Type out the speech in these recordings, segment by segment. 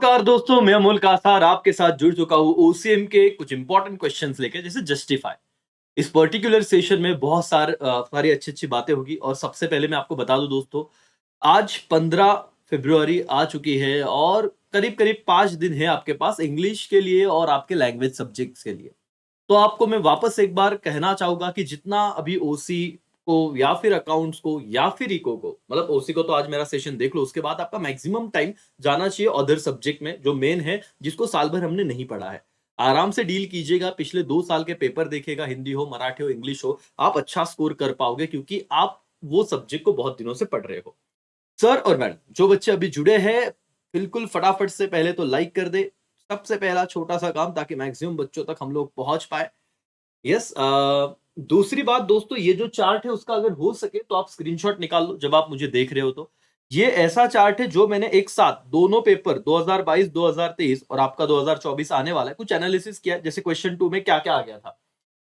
नमस्कार दोस्तों, मैं अमोल कासार आपके साथ जुड़ चुका हूँ ओसीएम के कुछ इंपॉर्टेंट क्वेश्चंस लेके, जैसे जस्टिफाई। इस पर्टिकुलर सेशन में बहुत सारी अच्छी अच्छी बातें होगी। और सबसे पहले मैं आपको बता दूं दोस्तों, आज 15 फरवरी आ चुकी है और करीब करीब 5 दिन है आपके पास इंग्लिश के लिए और आपके लैंग्वेज सब्जेक्ट्स के लिए। तो आपको मैं वापस एक बार कहना चाहूंगा कि जितना अभी ओसी को या फिर अकाउंट्स को या फिर इको को, मतलब ओसी को तो आज मेरा सेशन देख लो, उसके बाद आपका मैक्सिमम टाइम जाना चाहिए अदर सब्जेक्ट में जो मेन है, जिसको साल भर हमने नहीं पढ़ा है। आराम से डील कीजिएगा, पिछले 2 साल के पेपर देखेगा, हिंदी हो, मराठी हो, इंग्लिश हो, आप अच्छा स्कोर कर पाओगे क्योंकि आप वो सब्जेक्ट को बहुत दिनों से पढ़ रहे हो। सर और मैडम, जो बच्चे अभी जुड़े हैं, बिल्कुल फटाफट से पहले तो लाइक कर दे। सबसे पहला छोटा सा काम, ताकि मैक्सिमम बच्चों तक हम लोग पहुंच पाए। यस। दूसरी बात दोस्तों, ये जो चार्ट है उसका अगर हो सके तो आप स्क्रीनशॉट निकाल लो जब आप मुझे देख रहे हो। तो ये ऐसा चार्ट है जो मैंने एक साथ दोनों पेपर 2022 2023 और आपका 2024 आने वाला है कुछ एनालिसिस किया, जैसे क्वेश्चन 2 में क्या क्या आ गया था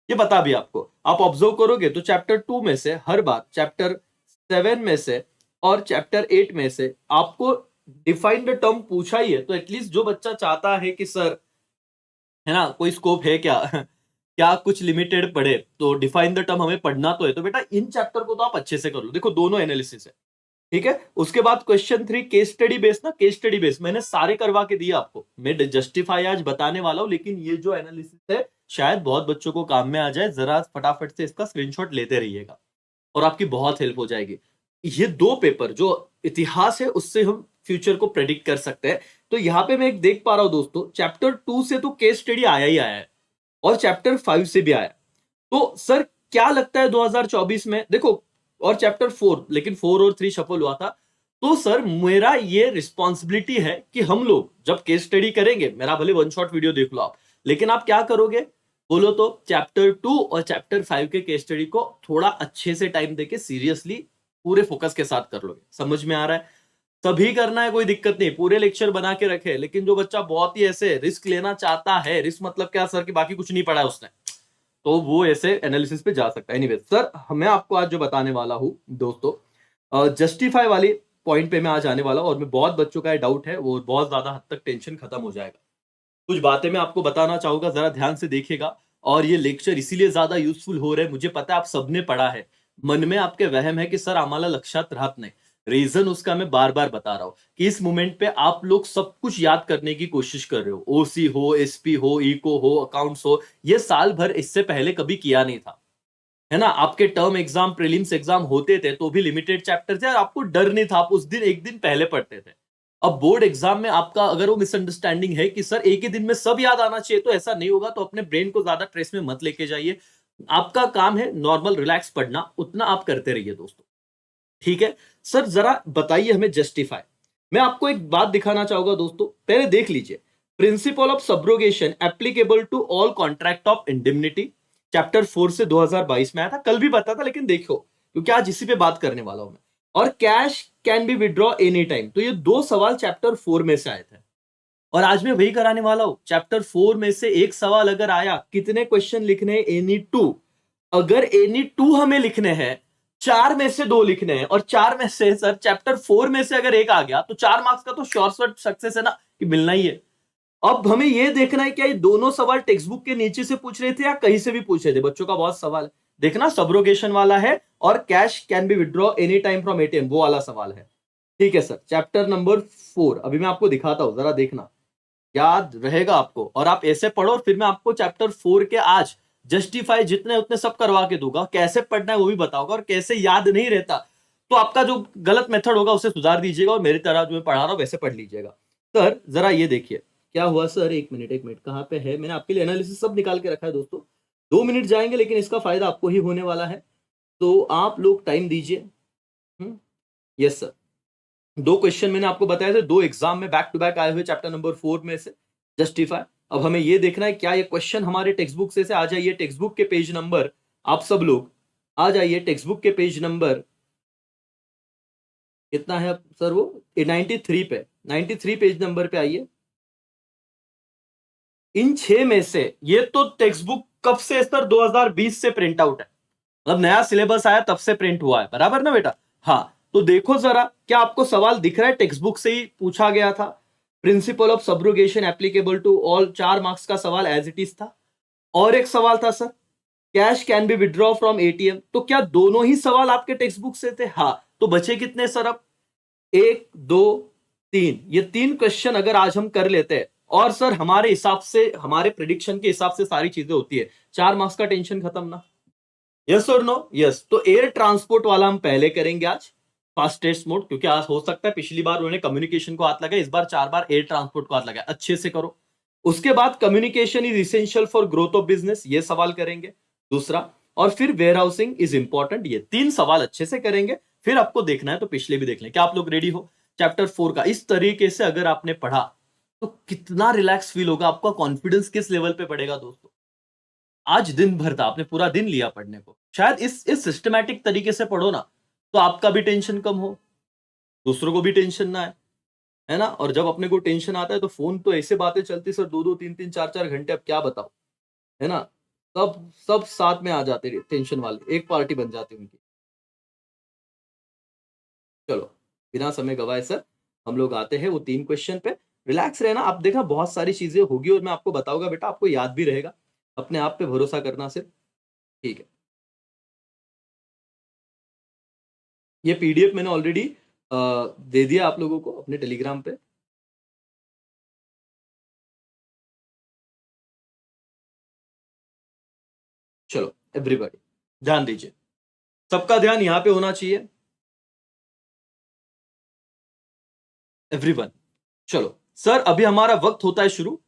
ये बता भी आपको। आप ऑब्जर्व करोगे तो चैप्टर 2 में से हर बार, चैप्टर 7 में से और चैप्टर 8 में से आपको डिफाइन द टर्म पूछा ही है। तो एटलीस्ट जो बच्चा चाहता है कि सर, है ना, कोई स्कोप है क्या क्या कुछ लिमिटेड पढ़े, तो डिफाइन द टर्म हमें पढ़ना तो है, तो बेटा इन चैप्टर को तो आप अच्छे से कर लो। देखो दोनों एनालिसिस है, ठीक है। उसके बाद क्वेश्चन 3 केस स्टडी बेस ना, केस स्टडी बेस मैंने सारे करवा के दिए आपको। मैं जस्टिफाई आज बताने वाला हूं, लेकिन ये जो एनालिसिस है शायद बहुत बच्चों को काम में आ जाए। जरा फटाफट से इसका स्क्रीनशॉट लेते रहिएगा और आपकी बहुत हेल्प हो जाएगी। ये दो पेपर जो इतिहास है उससे हम फ्यूचर को प्रेडिक्ट कर सकते हैं। तो यहां पे मैं एक देख पा रहा हूं दोस्तों, चैप्टर 2 से तो केस स्टडी आया ही आया है और चैप्टर 5 से भी आया। तो सर क्या लगता है 2024 में, देखो, और चैप्टर 4, लेकिन 4 और 3 सफल हुआ था। तो सर मेरा ये रिस्पॉन्सिबिलिटी है कि हम लोग जब केस स्टडी करेंगे, मेरा भले वन शॉट वीडियो देख लो आप, लेकिन आप क्या करोगे बोलो तो, चैप्टर 2 और चैप्टर 5 के केस स्टडी को थोड़ा अच्छे से टाइम देके सीरियसली पूरे फोकस के साथ कर लोगे। समझ में आ रहा है? तभी करना है, कोई दिक्कत नहीं, पूरे लेक्चर बना के रखे। लेकिन जो बच्चा बहुत ही ऐसे रिस्क लेना चाहता है, रिस्क मतलब क्या सर कि बाकी कुछ नहीं पढ़ा है उसने, तो वो ऐसे एनालिसिस पे जा सकता है। एनीवे सर, मैं आपको आज जो बताने वाला हूं दोस्तों, जस्टिफाई वाली पॉइंट पे मैं आज आने वाला हूं, और मैं बहुत बच्चों का डाउट है वो बहुत ज्यादा हद तक टेंशन खत्म हो जाएगा। कुछ बातें मैं आपको बताना चाहूंगा, जरा ध्यान से देखिएगा। और ये लेक्चर इसीलिए ज्यादा यूजफुल हो रहे हैं, मुझे पता है आप सबने पढ़ा है, मन में आपके वहम है कि सर आम्हाला लक्षात राहत नाही। रीजन उसका मैं बार बार बता रहा हूं कि इस मोमेंट पे आप लोग सब कुछ याद करने की कोशिश कर रहे हो। ओसी हो, एसपी हो, इको हो, अकाउंट्स हो, ये साल भर इससे पहले कभी किया नहीं था, है ना। आपके टर्म एग्जाम, प्रीलिम्स एग्जाम होते थे तो भी लिमिटेड चैप्टर थे और आपको डर नहीं था, आप उस दिन एक दिन पहले पढ़ते थे। अब बोर्ड एग्जाम में आपका अगर वो मिसअंडरस्टैंडिंग है कि सर एक ही दिन में सब याद आना चाहिए, तो ऐसा नहीं होगा। तो अपने ब्रेन को ज्यादा ट्रेस में मत लेके जाइए। आपका काम है नॉर्मल रिलैक्स पढ़ना, उतना आप करते रहिए दोस्तों, ठीक है। सर जरा बताइए हमें जस्टिफाई। मैं आपको एक बात दिखाना चाहूंगा दोस्तों, पहले देख लीजिए। Principle of subrogation applicable to all contract of indemnity, chapter 4 से 2022 में आया था, कल भी पता था, लेकिन देखो क्योंकि आज इसी पे बात करने वाला हूं मैं। और cash can be withdraw any time, तो ये दो सवाल चैप्टर 4 में से आए थे और आज मैं वही कराने वाला हूं। चैप्टर 4 में से एक सवाल अगर आया, कितने क्वेश्चन लिखने हैं? Any two. अगर एनी टू हमें लिखने हैं, 4 में से 2 लिखने हैं, और 4 में से सर चैप्टर 4 में से अगर एक आ गया तो 4 मार्क्स का तो श्योर सक्सेस है ना, कि मिलना ही है। अब हमें यह देखना है क्या ये दोनों सवाल टेक्स्ट बुक के नीचे से पूछ रहे थे या कहीं से भी पूछ रहे थे। बच्चों का बहुत सवाल है, देखना, सब्रोगेशन वाला है और cash can be withdraw any time from ATM, वो वाला सवाल है। ठीक है सर, चैप्टर नंबर 4 अभी मैं आपको दिखाता हूं, जरा देखना, याद रहेगा आपको। और आप ऐसे पढ़ो, और फिर मैं आपको चैप्टर 4 के आज जस्टिफाई जितने उतने सब करवा के दूंगा, कैसे पढ़ना है वो भी बताऊंगा, और कैसे याद नहीं रहता तो आपका जो गलत मेथड होगा उसे सुधार दीजिएगा, और मेरी तरह जो मैं पढ़ा रहा हूं वैसे पढ़ लीजिएगा। सर जरा ये देखिए क्या हुआ। सर एक मिनट एक मिनट, कहां पे है? मैंने आपके लिए एनालिसिस सब निकाल के रखा है दोस्तों। 2 मिनट जाएंगे लेकिन इसका फायदा आपको ही होने वाला है, तो आप लोग टाइम दीजिए। यस सर, 2 क्वेश्चन मैंने आपको बताया थे, 2 एग्जाम में बैक टू बैक आए हुए चैप्टर नंबर 4 में से जस्टिफाई। अब हमें ये देखना है क्या ये क्वेश्चन हमारे टेक्स्ट बुक से आ जाइए, टेक्स्ट बुक के पेज नंबर, आप सब लोग आ जाइए टेक्स्ट बुक के पेज नंबर, कितना है सर वो? 93 पे, 93 पेज नंबर पे आइए। इन 6 में से ये तो टेक्स्ट बुक कब से सर? 2020 से प्रिंट आउट है, मतलब नया सिलेबस आया तब से प्रिंट हुआ है, बराबर ना बेटा? हाँ, तो देखो जरा, क्या आपको सवाल दिख रहा है टेक्स्ट बुक से ही पूछा गया था? Principle of subrogation applicable to all, 4 marks का सवाल एज इट इज था। और एक सवाल था sir, cash can be withdraw from ATM. तो क्या दोनों ही सवाल आपके टेक्स्ट बुक से थे? हाँ। तो बचे कितने सर अब? 1, 2, 3, ये 3 क्वेश्चन अगर आज हम कर लेते हैं, और सर हमारे हिसाब से, हमारे प्रिडिक्शन के हिसाब से सारी चीजें होती है, 4 मार्क्स का टेंशन खत्म ना? यस और नो? यस। तो एयर ट्रांसपोर्ट वाला हम पहले करेंगे आज, फास्टेस्ट मोड, क्योंकि आज हो सकता है पिछली बार उन्होंने कम्युनिकेशन को हाथ लगाया, इस बार 4 बार एयर ट्रांसपोर्ट को हाथ लगाया, अच्छे से करो। उसके बाद communication is essential for growth of business, ये सवाल करेंगे दूसरा। और फिर वेयर हाउसिंग इज इंपॉर्टेंट, ये 3 सवाल अच्छे से करेंगे। फिर आपको देखना है तो पिछले भी देख लें। क्या आप लोग रेडी हो? चैप्टर 4 का इस तरीके से अगर आपने पढ़ा तो कितना रिलैक्स फील होगा, आपका कॉन्फिडेंस किस लेवल पे बढ़ेगा दोस्तों। आज दिन भर था, आपने पूरा दिन लिया पढ़ने को, शायद इस सिस्टमैटिक तरीके से पढ़ो ना, तो आपका भी टेंशन कम हो, दूसरों को भी टेंशन ना है ना। और जब अपने को टेंशन आता है तो फोन तो ऐसे बातें चलती सर, 2-2, 3-3, 4-4 घंटे, अब क्या बताओ, है ना। सब सब साथ में आ जाते टेंशन वाले, एक पार्टी बन जाती उनकी। चलो, बिना समय गवाए सर हम लोग आते हैं वो 3 क्वेश्चन पे। रिलैक्स रहना, आप देखना बहुत सारी चीजें होगी और मैं आपको बताऊंगा बेटा, आपको याद भी रहेगा। अपने आप पे भरोसा करना सिर्फ, ठीक है। ये पीडीएफ मैंने ऑलरेडी दे दिया आप लोगों को अपने टेलीग्राम पे। चलो एवरीबॉडी ध्यान दीजिए, सबका ध्यान यहां पे होना चाहिए, एवरीवन। चलो सर, अभी हमारा वक्त होता है शुरू।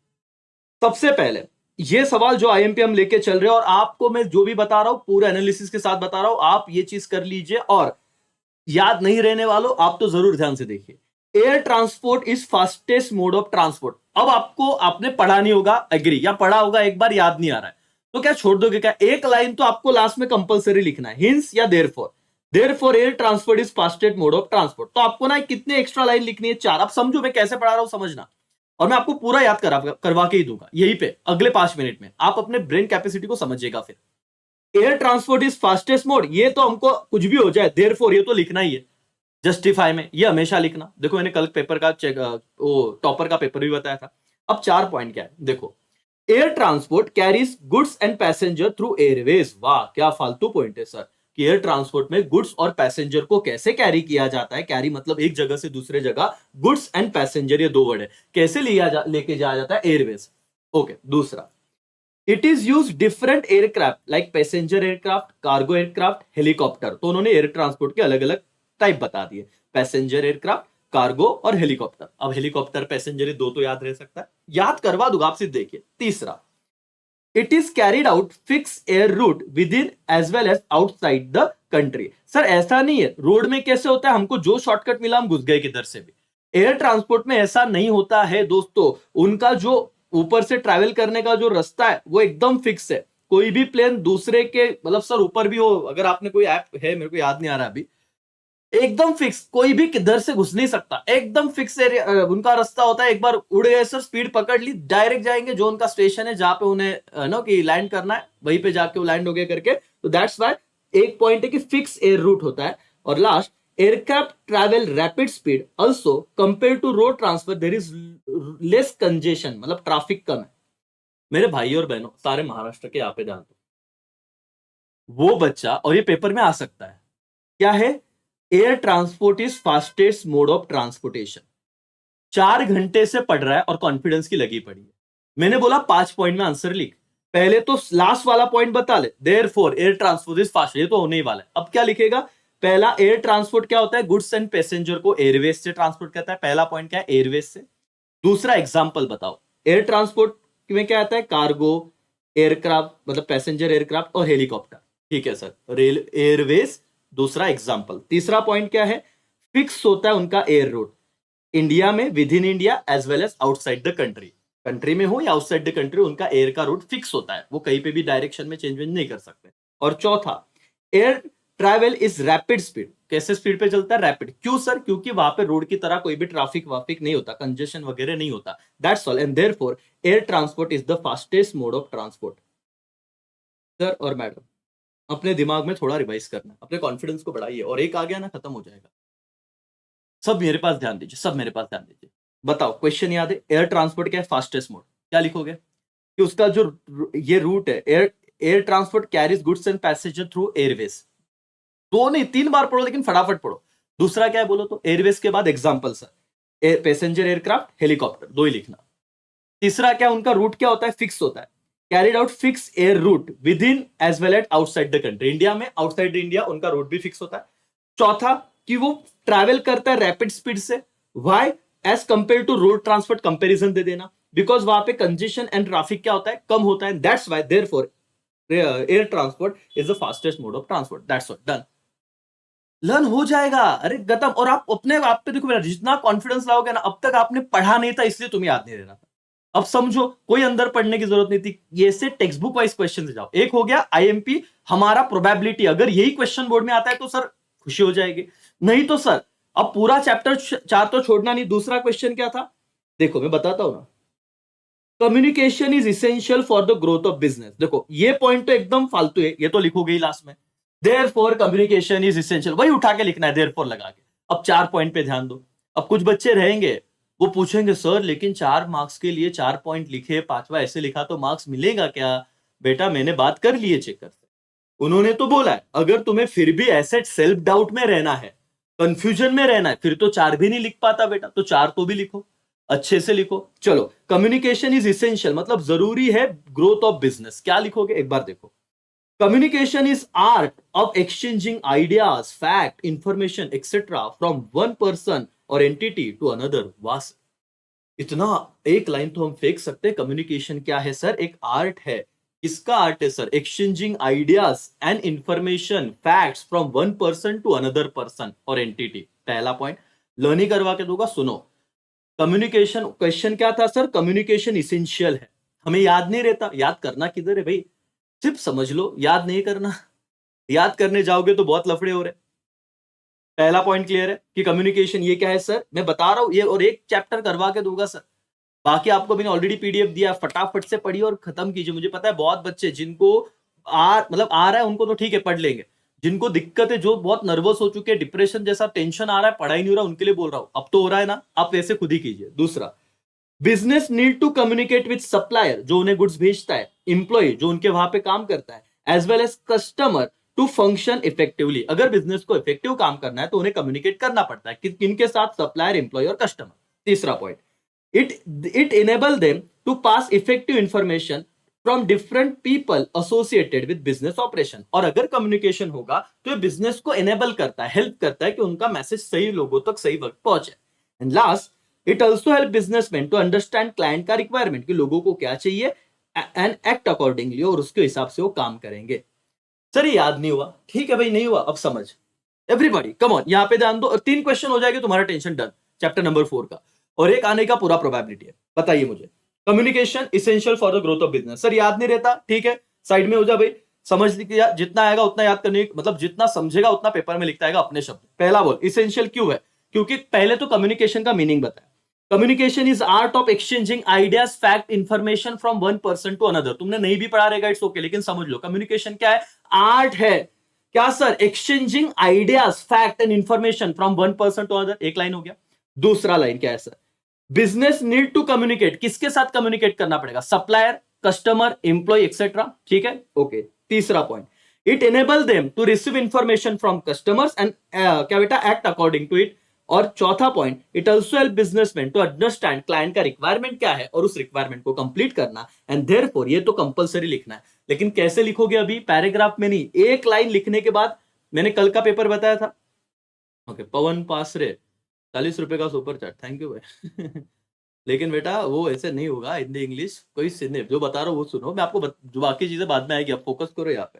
सबसे पहले ये सवाल जो आईएमपी हम लेके चल रहे हैं, और आपको मैं जो भी बता रहा हूं पूरा एनालिसिस के साथ बता रहा हूं, आप ये चीज कर लीजिए। और याद नहीं रहने वालों, आप तो जरूर ध्यान से देखिए। Air transport is fastest mode of transport. अब आपको, आपने पढ़ा नहीं होगा एग्री, या पढ़ा होगा एक बार याद नहीं आ रहा है, तो क्या छोड़ दोगे क्या? एक लाइन तो आपको लास्ट में कंपलसरी लिखना है, हिंस या therefore. Therefore air transport is fastest mode of transport. तो आपको ना कितने एक्स्ट्रा लाइन लिखनी है? 4। अब समझो मैं कैसे पढ़ा रहा हूं, समझना। और मैं आपको पूरा याद करवा के ही दूंगा यहीं पे अगले 5 मिनट में, आप अपने ब्रेन कैपेसिटी को समझिएगा। फिर air transport is fastest mode, ये तो हमको कुछ भी हो जाए, देयरफॉर ये तो लिखना ही है। जस्टिफाई में ये हमेशा लिखना, देखो मैंने कल पेपर का चेक, वो टॉपर का पेपर भी बताया था। अब 4 पॉइंट क्या है देखो। Air transport carries goods and passenger through Airways. वाह क्या फालतू पॉइंट है सर, कि एयर ट्रांसपोर्ट में गुड्स और पैसेंजर को कैसे कैरी किया जाता है। कैरी मतलब एक जगह से दूसरे जगह, गुड्स एंड पैसेंजर ये 2 वर्ड है, कैसे लेके जाया जाता है, एयरवेज। ओके। दूसरा, it is use different aircraft like passenger aircraft, cargo aircraft, helicopter. तो उन्होंने एयर ट्रांसपोर्ट के अलग अलग टाइप बता दिए, पैसेंजर एयरक्राफ्ट, कार्गो और हेलीकॉप्टर। अब हेलीकॉप्टर पैसेंजर ये 2 तो याद रह सकता है, याद करवा दूंगा आपसे। देखिए तीसरा, it is carried out fix air route with in as well as outside the country. Sir ऐसा नहीं है, रोड में कैसे होता है, हमको जो शॉर्टकट मिला हम घुस गए किधर से भी। एयर ट्रांसपोर्ट में ऐसा नहीं होता है दोस्तों, उनका जो ऊपर से ट्रैवल करने का जो रास्ता है वो एकदम फिक्स है। कोई भी प्लेन दूसरे के, मतलब सर ऊपर भी हो, अगर आपने कोई ऐप है मेरे को याद नहीं आ रहा अभी, एकदम फिक्स, कोई भी किधर से घुस नहीं सकता, एकदम फिक्स एरिया उनका रास्ता होता है। एक बार उड़ गए सर, स्पीड पकड़ ली, डायरेक्ट जाएंगे जो उनका स्टेशन है जहां पे उन्हें नो कि लैंड करना है, वहीं पे जाके वो लैंड हो गया करके। तो दैट्स वाई एक पॉइंट है कि फिक्स एयर रूट होता है। और last, aircraft travel rapid speed also compare to road transfer, there is less congestion, मतलब ट्रैफिक कम है। मेरे भाई और बहनों सारे महाराष्ट्र के यहाँ पे ध्यान दो, वो बच्चा, और ये पेपर में आ सकता है, क्या है, air transport is fastest mode of transportation. 4 घंटे से पढ़ रहा है और कॉन्फिडेंस की लगी पड़ी है। मैंने बोला 5 पॉइंट में आंसर लिख, पहले तो लास्ट वाला पॉइंट बता ले, therefore air transport is fast, ये तो होने ही वाला है। अब क्या लिखेगा? पहला, एयर ट्रांसपोर्ट क्या होता है, गुड्स एंड पैसेंजर को एयरवेज से ट्रांसपोर्ट करता है, पहला पॉइंट क्या है, एयरवेज से। दूसरा एग्जांपल बताओ, एयर ट्रांसपोर्ट में क्या आता है, कार्गो एयरक्राफ्ट, मतलब पैसेंजर एयरक्राफ्ट और हेलीकॉप्टर। ठीक है सर, रेल एयरवेज, दूसरा एग्जांपल। तीसरा पॉइंट क्या है, फिक्स होता है उनका एयर रूट, इंडिया में, within India as well as outside the country. Country में हो या आउटसाइड द कंट्री, उनका एयर का रूट फिक्स होता है, वो कहीं पे भी डायरेक्शन में चेंज नहीं कर सकते। और चौथा, air travel is rapid speed, कैसे स्पीड पे चलता है, रैपिड। क्यों सर? क्योंकि वहां पे रोड की तरह कोई भी ट्रैफिक वाफिक नहीं होता, कंजेशन वगैरह नहीं होता। That's all, and therefore air transport is the fastest mode of transport. Sir और मैडम, अपने दिमाग में थोड़ा रिवाइज करना, अपने कॉन्फिडेंस को बढ़ाइए, और एक आ गया ना खत्म हो जाएगा। सब मेरे पास ध्यान दीजिए, सब मेरे पास ध्यान दीजिए। बताओ, क्वेश्चन याद है? एयर ट्रांसपोर्ट क्या है? Fastest mode. क्या लिखोगे कि उसका जो ये रूट है, air air transport carries goods and passenger through Airways. दो नहीं, 3 बार पढ़ो, लेकिन फटाफट पढ़ो। दूसरा क्या है बोलो तो? एयरवेज के बाद example sir, passenger aircraft, helicopter, दो ही लिखना। तीसरा क्या, उनका रूट क्या होता है? फिक्स होता है। Carried out fix air route with in as well at outside the country. India में, आउटसाइड इंडिया उनका रूट भी फिक्स होता है। चौथा कि वो ट्रैवल करता है रैपिड स्पीड से। Why? As compare to road transport, comparison दे देना। बिकॉज वहां पे कंजेशन एंड ट्रैफिक क्या होता है? कम होता है। That's why therefore air transport is the fastest mode of transport. That's all, done. Learn हो जाएगा। अरे गतम। और आप अपने आप पे देखो मेरा, जितना कॉन्फिडेंस लाओगे ना, अब तक आपने पढ़ा नहीं था इसलिए तुम्हें याद नहीं रहना था। अब समझो, कोई अंदर पढ़ने की जरूरत नहीं थी। ये से टेक्स्ट बुक वाइज क्वेश्चन से जाओ। एक हो गया आईएमपी, हमारा प्रोबेबिलिटी। अगर यही क्वेश्चन बोर्ड में आता है तो सर खुशी हो जाएगी, नहीं तो सर अब पूरा चैप्टर 4 तो छोड़ना नहीं। दूसरा क्वेश्चन क्या था? देखो मैं बताता हूं ना। Communication is essential for the growth of business. देखो ये पॉइंट तो एकदम फालतू है, ये तो लिखोगे ही लास्ट में। Therefore communication is essential, वही उठा के लिखना है देयर फॉर लगा के। अब 4 पॉइंट पे ध्यान दो। अब कुछ बच्चे रहेंगे, वो पूछेंगे सर लेकिन 4 मार्क्स के लिए 4 पॉइंट लिखे, पांचवा ऐसे लिखा तो मार्क्स मिलेगा क्या? बेटा मैंने बात कर ली है चेकर से, उन्होंने तो बोला है अगर तुम्हें फिर भी ऐसे सेल्फ डाउट में रहना है, कंफ्यूजन में रहना है, फिर तो 4 भी नहीं लिख पाता बेटा, तो 4 तो भी लिखो, अच्छे से लिखो। चलो, कम्युनिकेशन इज इसेंशियल मतलब जरूरी है ग्रोथ ऑफ बिजनेस। क्या लिखोगे एक बार देखो। Communication is art of exchanging ideas, fact, information etcetera from one person और एंटिटी टू अनदर। वास, इतना एक लाइन तो हम फेंक सकते हैं। कम्युनिकेशन क्या है सर? एक आर्ट है। किसका आर्ट है sir? Exchanging ideas and information, facts from one person to another person और एंटिटी। पहला पॉइंट लर्न ही करवा के दूंगा, सुनो। कम्युनिकेशन, क्वेश्चन क्या था सर? कम्युनिकेशन इसेंशियल है। हमें याद नहीं रहता, याद करना किधर है भाई? सिर्फ समझ लो, याद नहीं करना। याद करने जाओगे तो बहुत लफड़े हो रहे। पहला पॉइंट क्लियर है कि कम्युनिकेशन ये क्या है सर? मैं बता रहा हूं ये, और एक चैप्टर करवा के दूंगा सर। बाकी आपको मैंने ऑलरेडी पीडीएफ दिया, फटाफट से पढ़िए और खत्म कीजिए। मुझे पता है बहुत बच्चे जिनको आ रहा है उनको तो ठीक है पढ़ लेंगे, जिनको दिक्कत है, जो बहुत नर्वस हो चुके हैं, डिप्रेशन जैसा टेंशन आ रहा है, पढ़ाई नहीं हो रहा, उनके लिए बोल रहा हूं। अब तो हो रहा है ना, आप वैसे खुद ही कीजिए। दूसरा, business need to communicate with supplier जो उन्हें गुड्स भेजता है, इंप्लॉय जो उनके वहां पे काम करता है, as well as customer to function effectively. अगर बिजनेस को इफेक्टिव काम करना है तो उन्हें कम्युनिकेट करना पड़ता है कि किनके साथ? सप्लायर, इंप्लॉय और कस्टमर। तीसरा point, it enable them to pass effective information from different people associated with business operation। और अगर कम्युनिकेशन होगा तो ये बिजनेस को एनेबल करता है, हेल्प करता है कि उनका मैसेज सही लोगों तक सही वक्त पहुंचे। And last, it also help businessman to understand client का रिक्वायरमेंट कि लोगों को क्या चाहिए एंड एक्ट अकॉर्डिंगली, और उसके हिसाब से वो काम करेंगे। सर ये याद नहीं हुआ, ठीक है भाई, नहीं हुआ, अब समझ। एवरीबॉडी कम ऑन, यहां पे ध्यान दो, और 3 क्वेश्चन हो जाएंगे, तुम्हारा टेंशन डन। चैप्टर नंबर 4 का, और एक आने का पूरा प्रोबेबिलिटी है। बताइए मुझे, communication essential for the growth of business. Sir याद नहीं रहता, ठीक है, साइड में हो जा भाई। समझ लिया, जितना आएगा उतना याद करने, मतलब जितना समझेगा उतना पेपर में लिखता आएगा अपने शब्द। पहला बोल, इसेंशियल क्यों है? क्योंकि पहले तो कम्युनिकेशन का मीनिंग बताया। Communication is art of exchanging ideas, fact, information from one person to another. तुमने नहीं भी पढ़ा रहेगा, इट्स ओके, लेकिन समझ लो कम्युनिकेशन क्या है? आर्ट है। क्या sir? Exchanging ideas, fact and information from one person to another. एक लाइन हो गया। दूसरा लाइन क्या है sir? Business need to communicate, किसके साथ कम्युनिकेट करना पड़ेगा? Supplier, customer, employ etcetera. ठीक है, ओके। तीसरा point, it enable them to receive information from customers and क्या बेटा, एक्ट अकॉर्डिंग टू इट। और चौथा point, it also help businessman to understand client का रिक्वायरमेंट क्या है और उस रिक्वायरमेंट को कंप्लीट करना। एंड देयरफॉर, ये तो कंपलसरी लिखना है, लेकिन कैसे लिखोगे? अभी पैराग्राफ में नहीं, एक लाइन लिखने के बाद। मैंने कल का पेपर बताया था। ओके, पवन पासरे, 40 रुपए का सुपर चैट, थैंक यू भाई। लेकिन बेटा वो ऐसे नहीं होगा, हिंदी इंग्लिश कोई सीने, जो बता रहा हूँ वो सुनो। मैं आपको जो बाकी चीजें बाद में आएगी, आप फोकस करो यहाँ पे।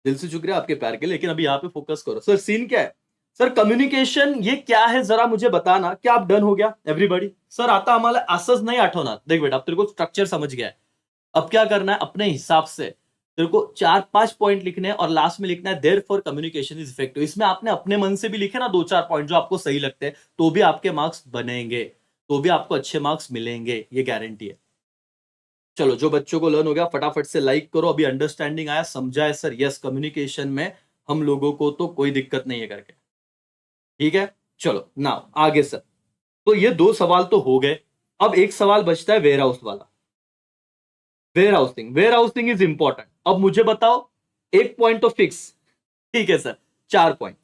दिल से शुक्रिया आपके प्यार के लिए, लेकिन अभी यहाँ पे फोकस करो। सर सीन क्या है? सर कम्युनिकेशन ये क्या है जरा मुझे बताना। क्या आप डन हो गया एवरीबॉडी? सर आता आम्हाला असंच नाही आठवणार। देख बेटा, अब तेरे को स्ट्रक्चर समझ गया है। अब क्या करना है, अपने हिसाब से तेरे को 4-5 पॉइंट लिखने हैं और लास्ट में लिखना है therefore communication is effective. इसमें आपने अपने मन से भी लिखे ना 2-4 पॉइंट जो आपको सही लगते हैं, तो भी आपके मार्क्स बनेंगे, तो भी आपको अच्छे मार्क्स मिलेंगे, ये गारंटी है। चलो, जो बच्चों को लर्न हो गया फटाफट से लाइक करो। अभी अंडरस्टैंडिंग आया, समझा है सर? यस, कम्युनिकेशन में हम लोगों को तो कोई दिक्कत नहीं है करके। ठीक है, चलो नाउ आगे सर। तो ये दो सवाल तो हो गए। अब एक सवाल बचता है वेयर हाउस वाला। Warehousing is important. अब मुझे बताओ, एक पॉइंट तो फिक्स, ठीक है sir, 4 point.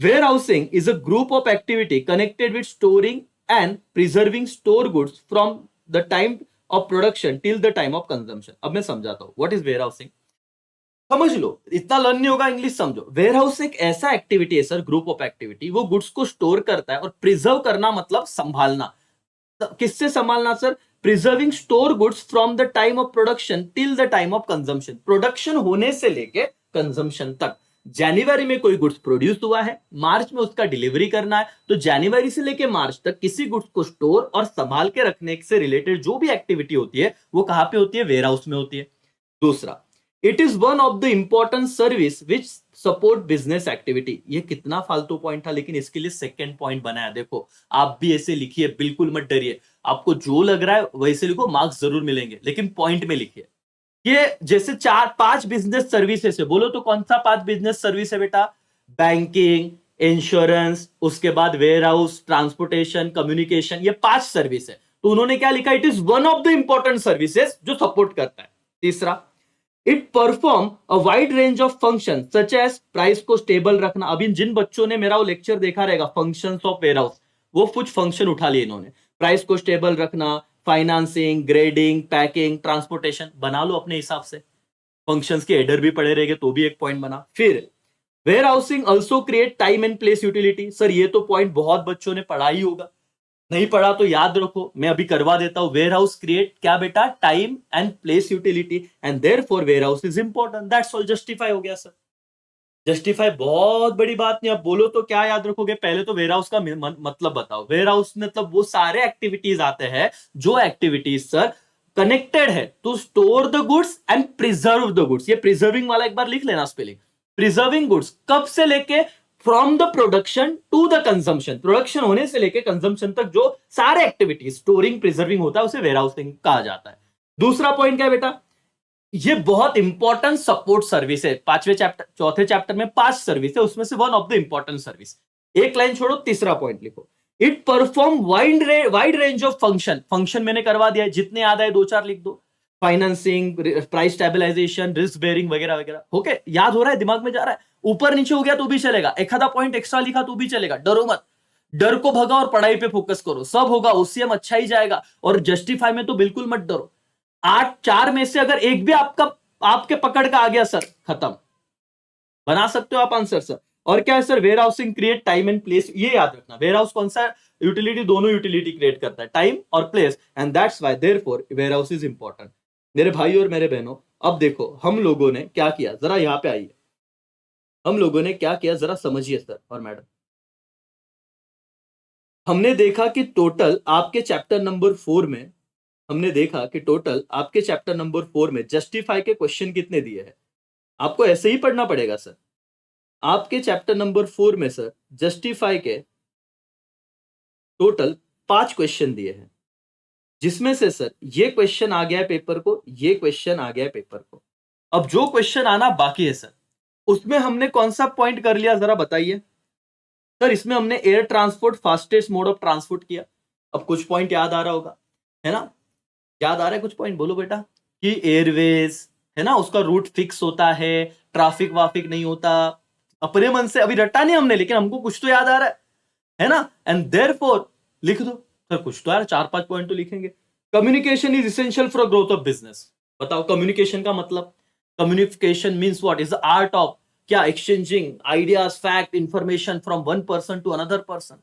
Warehousing is a group of activity connected with storing and preserving store goods from the time of production till the time of consumption। अब मैं समझाता हूं व्हाट इज वेयरहाउसिंग। समझ लो, इतना लर्न नहीं होगा, इंग्लिश समझो। वेयरहाउस एक ऐसा एक्टिविटी है सर, ग्रुप ऑफ एक्टिविटी, वो गुड्स को स्टोर करता है। और प्रिजर्व करना मतलब संभालना। किससे संभालना sir? Preserving store goods from the time of production till the time of consumption. Production होने से लेके कंजम्पशन तक। जनवरी में कोई गुड्स प्रोड्यूस हुआ है, मार्च में उसका डिलीवरी करना है, तो जनवरी से लेके मार्च तक किसी गुड्स को स्टोर और संभाल के रखने से रिलेटेड जो भी एक्टिविटी होती है वो कहां पे होती है? वेयर हाउस में होती है। दूसरा, it is one of the important service which support business activity. ये कितना फालतू पॉइंट था, लेकिन इसके लिए सेकंड पॉइंट बनाया। देखो, आप भी ऐसे लिखिए, बिल्कुल मत डरिए। आपको जो लग रहा है वैसे लिखो, मार्क्स जरूर मिलेंगे, लेकिन पॉइंट में लिखिए। ये जैसे 4-5 बिजनेस सर्विसेज है, बोलो तो कौन सा 5 बिजनेस सर्विस है बेटा? बैंकिंग, इंश्योरेंस, उसके बाद वेयर हाउस, ट्रांसपोर्टेशन, कम्युनिकेशन, ये 5 सर्विस है। तो उन्होंने क्या लिखा? It is one of the important services जो सपोर्ट करता है। तीसरा, it perform a wide range of function such as price को स्टेबल रखना। अभी जिन बच्चों ने मेरा वो लेक्चर देखा रहेगा फंक्शंस ऑफ वेयर हाउस, वो कुछ फंक्शन उठा लिए इन्होंने। प्राइस को स्टेबल रखना, फाइनेंसिंग, ग्रेडिंग, पैकिंग, ट्रांसपोर्टेशन, बना लो अपने हिसाब से। फंक्शंस के हेडर भी पड़े रहेंगे तो भी एक पॉइंट बना। फिर warehousing also create time and place utility. Sir ये तो पॉइंट बहुत बच्चों ने पढ़ा ही होगा, नहीं पढ़ा तो याद रखो, मैं अभी करवा देता हूं। वेयर हाउस क्रिएट क्या बेटा? Time and place utility, and therefore warehouse is important. That's all, justify हो गया सर। जस्टिफाई बहुत बड़ी बात नहीं। अब बोलो तो क्या याद रखोगे? पहले तो वेयर हाउस का मतलब बताओ। वेयर हाउस मतलब वो सारे एक्टिविटीज आते हैं जो एक्टिविटीज सर कनेक्टेड है to store the goods and preserve the goods. ये प्रिजर्विंग वाला एक बार लिख लेना स्पेलिंग। प्रिजर्विंग गुड्स कब से लेके? From the production to the consumption. Production होने से लेके कंजम्पशन तक जो सारे एक्टिविटीज स्टोरिंग प्रिजर्विंग होता है उसे वेयर हाउसिंग कहा जाता है। दूसरा पॉइंट क्या है बेटा? ये बहुत इंपॉर्टेंट सपोर्ट सर्विस है। 5वें चैप्टर, 4थे चैप्टर में 5 सर्विस है, उसमें से one of the important service. एक लाइन छोड़ो, तीसरा पॉइंट लिखो। It perform wide range of function. Function मैंने करवा दिया है, जितने याद आए 2-4 लिख दो। Financing, price stabilization, risk bearing वगैरह वगैरह। ओके, याद हो रहा है, दिमाग में जा रहा है। ऊपर नीचे हो गया तो भी चलेगा, एक आधा पॉइंट एक्स्ट्रा लिखा तो भी चलेगा, डरो मत। डर को भगाओ और पढ़ाई पे फोकस करो, सब होगा, ओसीएम अच्छा ही जाएगा। और जस्टिफाई में तो बिल्कुल मत डरो। 8-4 में से अगर एक भी आपके पकड़ का आ गया सर, खत्म। बना सकते हो आप आंसर सर। और क्या है sir? Warehousing create time and place. ये याद रखना, वेयर हाउस कौन सा यूटिलिटी? दोनों यूटिलिटी क्रिएट करता है, टाइम और place, and that's why therefore warehouse is important. मेरे भाई और मेरे बहनों, अब देखो हम लोगों ने क्या किया, जरा यहां पे आइए। हम लोगों ने क्या किया जरा समझिए सर और मैडम। हमने देखा कि टोटल आपके चैप्टर नंबर 4 में, हमने देखा कि टोटल आपके चैप्टर नंबर 4 में जस्टिफाई के क्वेश्चन कितने दिए हैं। आपको ऐसे ही पढ़ना पड़ेगा सर। आपके चैप्टर नंबर 4 में सर जस्टिफाई के टोटल 5 क्वेश्चन दिए हैं, जिसमें से सर ये क्वेश्चन आ गया है पेपर को, ये क्वेश्चन आ गया है पेपर को। अब जो क्वेश्चन आना बाकी है सर, उसमें हमने कौन सा पॉइंट कर लिया जरा बताइए सर। इसमें हमने air transport fastest mode of transport किया। अब कुछ पॉइंट याद आ रहा होगा, है ना? याद आ रहा है कुछ पॉइंट? बोलो बेटा। कि एयरवेज है ना, उसका रूट फिक्स होता है, ट्रैफिक वाफिक नहीं होता। अपने मन से अभी रटा नहीं हमने, लेकिन हमको कुछ तो याद आ रहा है ना? एंड देयरफॉर लिख दो सर, कुछ तो यार 4-5 पॉइंट तो लिखेंगे। Communication is essential for growth of business. बताओ कम्युनिकेशन का मतलब। Communication means what? Is the art of क्या? Exchanging ideas, fact, information from one person to another person,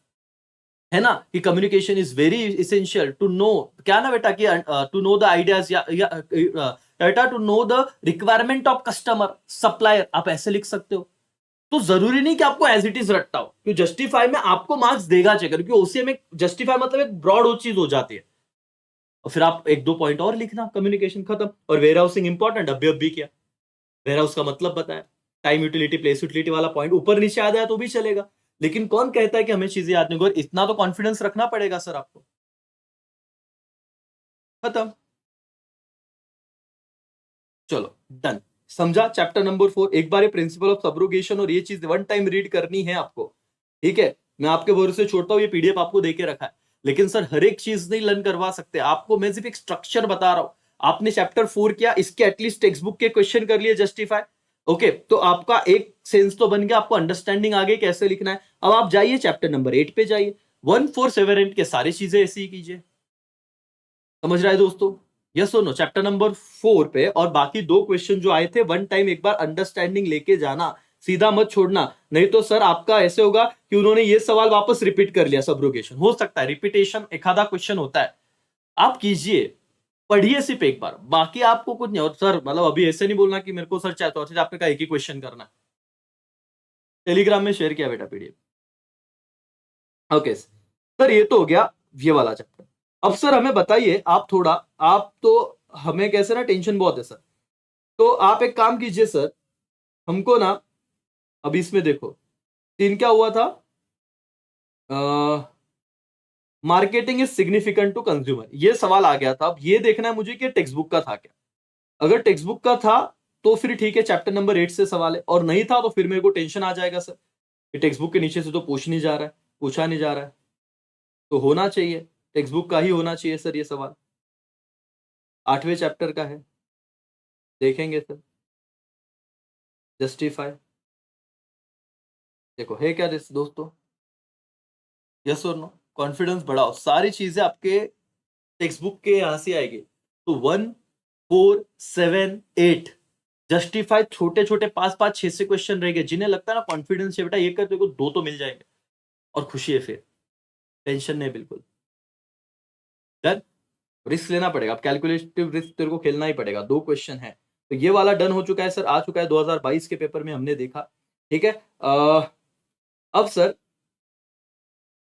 है ना? कि communication is very essential to know क्या ना बेटा, कि टू नो द आइडियाज या बेटा to know the requirement of customer, supplier. आप ऐसे लिख सकते हो। तो जरूरी नहीं कि आपको एज इट इज रटता हो, क्योंकि जस्टिफाई में आपको मार्क्स देगा चाहिए, क्योंकि ओसीए में जस्टिफाई मतलब एक ब्रॉड चीज हो जाती है। और फिर आप 1-2 पॉइंट और लिखना, कम्युनिकेशन खत्म। और वेयर हाउसिंग इंपॉर्टेंट, अभी किया। वेयर हाउस का मतलब बताया, टाइम यूटिलिटी, प्लेस यूटिलिटी वाला पॉइंट ऊपर नीचे आ जाए तो भी चलेगा, लेकिन कौन कहता है कि हमें चीजें याद नहीं होगी? इतना तो कॉन्फिडेंस रखना पड़ेगा सर आपको। खत्म। चलो डन। समझा चैप्टर नंबर 4? एक बार ये प्रिंसिपल ऑफ सब्रोगेशन और ये चीज वन टाइम रीड करनी है आपको, ठीक है? मैं आपके भरोसे छोड़ता हूं, ये पीडीएफ आपको देके रखा है। लेकिन सर हर एक चीज नहीं लर्न करवा सकते आपको, मैं सिर्फ एक स्ट्रक्चर बता रहा हूं। आपने चैप्टर 4 किया, इसके एटलीस्ट टेक्स्ट बुक के क्वेश्चन कर लिए जस्टिफाई, ओके, तो आपका एक सेंस तो बन गया, आपको अंडरस्टैंडिंग आ गई कैसे लिखना है। अब आप जाइए चैप्टर नंबर 8 पे जाइए, 1 4 7 8 के सारी चीजें ऐसी ही कीजिए। समझ रहा है दोस्तों? यस और नो? चैप्टर नंबर 4 पे और बाकी 2 क्वेश्चन जो आए थे, वन टाइम एक बार अंडरस्टैंडिंग लेके जाना, सीधा मत छोड़ना, नहीं तो सर आपका ऐसे होगा कि उन्होंने ये सवाल वापस रिपीट कर लिया। सब्रोगेशन हो सकता है, रिपीटेशन एक आधा क्वेश्चन होता है, आप कीजिए, पढ़िए सिर्फ एक बार, बाकी आपको कुछ नहीं। और सर मतलब अभी ऐसे नहीं बोलना कि मेरे को सर चाहते हो, आपने कहा एक ही क्वेश्चन करना है, टेलीग्राम में शेयर किया बेटा पीडीएफ। ओके सर, ये तो हो गया ये वाला चैप्टर। अब सर हमें बताइए आप थोड़ा, आप तो हमें कैसे ना टेंशन बहुत है सर, तो आप एक काम कीजिए सर, हमको ना अभी इसमें देखो 3 क्या हुआ था, marketing is significant to consumer, ये सवाल आ गया था। अब ये देखना है मुझे कि टेक्स्ट बुक का था क्या। अगर टेक्स्ट बुक का था तो फिर ठीक है, चैप्टर नंबर 8 से सवाल है, और नहीं था तो फिर मेरे को टेंशन आ जाएगा सर कि टेक्स्ट बुक के नीचे से तो पूछ नहीं जा रहा है, पूछा नहीं जा रहा है, तो होना चाहिए टेक्स्ट बुक का ही होना चाहिए सर ये सवाल, 8वें चैप्टर का है, देखेंगे सर जस्टिफाई। देखो है क्या दोस्तों, यस और नो? कॉन्फिडेंस बढ़ाओ, सारी चीजें आपके टेक्स्ट बुक के यहां से आएगी। तो 1 4 7 8 जस्टिफाई, छोटे छोटे 5 5 6 6 क्वेश्चन रहेंगे, जिन्हें लगता है ना कॉन्फिडेंस है बेटा ये कर, देखो 2 तो मिल जाएंगे और खुशी है, फिर टेंशन नहीं बिल्कुल। डन, रिस्क लेना पड़ेगा, अब कैलकुलेटिव रिस्क तेरे को खेलना ही पड़ेगा। 2 क्वेश्चन है, तो ये वाला डन हो चुका है सर, आ चुका है 2022 के पेपर में हमने देखा, ठीक है। अब सर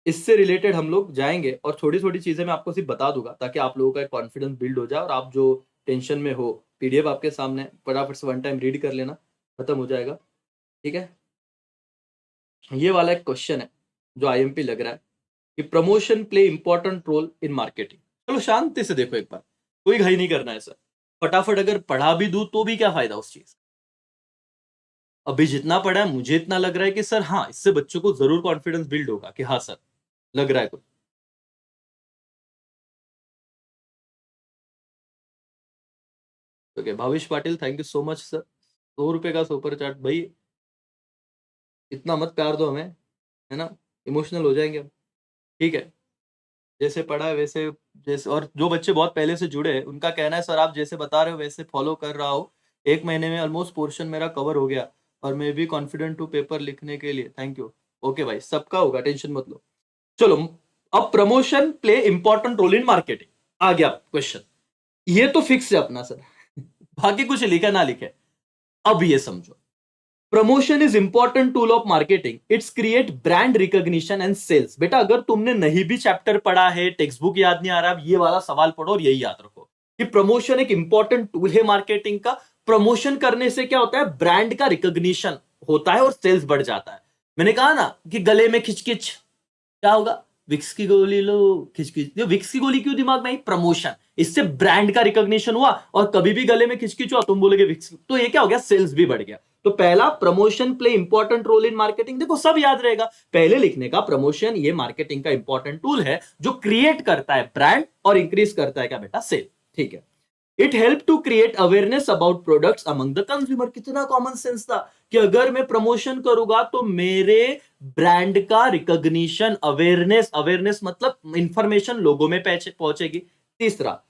इससे रिलेटेड हम लोग जाएंगे और थोड़ी थोड़ी चीजें मैं आपको सिर्फ बता दूंगा ताकि आप लोगों का कॉन्फिडेंस बिल्ड हो जाए, और आप जो टेंशन में हो, पीडीएफ आपके सामने, फटाफट से वन टाइम रीड कर लेना, खत्म हो जाएगा, ठीक है। ये वाला एक क्वेश्चन है जो आईएमपी लग रहा है कि promotion play important role in marketing. चलो शांति से देखो एक बार, कोई घाई नहीं करना है सर, फटाफट अगर पढ़ा भी दूं तो भी क्या फायदा उस चीज। अभी जितना पढ़ा है मुझे इतना लग रहा है कि सर हाँ, इससे बच्चों को जरूर कॉन्फिडेंस बिल्ड होगा कि हाँ सर लग रहा है कुछ। Okay Bhavish Patil, thank you so much sir, 100 रुपए का सुपर चैट भाई, इतना मत प्यार दो हमें, है ना, इमोशनल हो जाएंगे हम, ठीक है। जैसे पढ़ा है वैसे, जैसे, और जो बच्चे बहुत पहले से जुड़े हैं उनका कहना है सर आप जैसे बता रहे हो वैसे फॉलो कर रहा हो, 1 महीने में ऑलमोस्ट पोर्शन मेरा कवर हो गया और मैं भी कॉन्फिडेंट हूँ पेपर लिखने के लिए, थैंक यू। ओके भाई, सबका होगा, टेंशन मत लो। चलो, अब promotion play important role in marketing आ गया क्वेश्चन, ये तो फिक्स है अपना सर, बाकी कुछ लिखे ना लिखे। अब ये समझो, promotion is important tool of marketing, it's create brand recognition and sales. बेटा अगर तुमने नहीं भी चैप्टर पढ़ा है, टेक्स्ट बुक याद नहीं आ रहा, ये वाला सवाल पढ़ो और यही याद रखो कि प्रमोशन एक इंपॉर्टेंट टूल है मार्केटिंग का। प्रमोशन करने से क्या होता है, ब्रांड का रिकॉग्निशन होता है और सेल्स बढ़ जाता है। मैंने कहा ना कि गले में खिचखिच, क्या होगा, विक्स की गोली लो, खिचखिच, जो विक्स की गोली क्यों दिमाग में आई, प्रमोशन, इससे ब्रांड का रिकॉग्निशन हुआ, और कभी भी गले में खिचखिच हुआ तुम बोलोगे विक्स, तो ये क्या हो गया, सेल्स भी बढ़ गया। तो पहला, promotion play important role in marketing, देखो सब याद रहेगा पहले लिखने का, प्रमोशन ये मार्केटिंग का इंपॉर्टेंट टूल है जो क्रिएट करता है ब्रांड और इंक्रीज करता है क्या बेटा, सेल, ठीक है। It help to create awareness about products among the consumer, कितना कॉमन सेंस था कि अगर मैं प्रमोशन करूंगा तो मेरे ब्रांड का रिकॉग्निशन, अवेयरनेस, अवेयरनेस मतलब इंफॉर्मेशन लोगों में पहुंचेगी। तीसरा,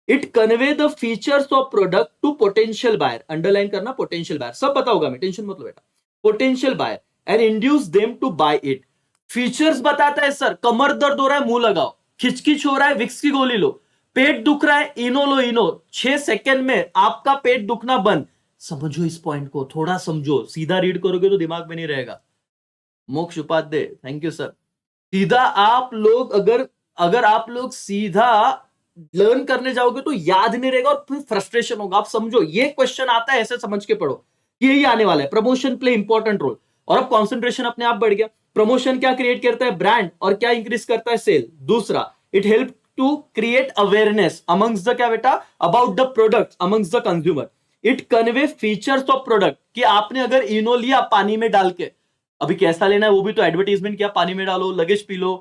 it convey the features of product to potential buyer, underline करना पोटेंशियल बायर, सब पता होगा मैं, टेंशन मत लो बेटा, potential buyer, and induce them to buy it. Features बताता है सर, कमर दर्द हो रहा है मुंह लगाओ, खिचखिच हो रहा है विक्स की गोली लो, पेट दुख रहा है इनो लो इनो, 6 सेकंड में आपका पेट दुखना बंद। समझो इस पॉइंट को, थोड़ा समझो, सीधा रीड करोगे तो दिमाग में नहीं रहेगा। मोक्ष उपाध्याय, थैंक यू सर। सीधा आप लोग अगर अगर आप लोग सीधा लर्न करने जाओगे तो याद नहीं रहेगा और फिर फ्रस्ट्रेशन होगा। आप समझो, ये क्वेश्चन आता है ऐसे समझ के पढ़ो, यही आने वाला है, प्रमोशन प्ले इंपॉर्टेंट रोल, और अब कॉन्सेंट्रेशन अपने आप बढ़ गया। प्रमोशन क्या क्रिएट करता है, ब्रांड, और क्या इंक्रीज करता है, सेल। दूसरा, it help to create awareness amongst the क्या बेटा, about the product amongst the consumer. It convey features of product, कि आपने अगर इनो लिया पानी में डाल के, अभी कैसा लेना है वो भी तो एडवर्टीजमेंट किया, पानी में डालो, लगेज पी लो,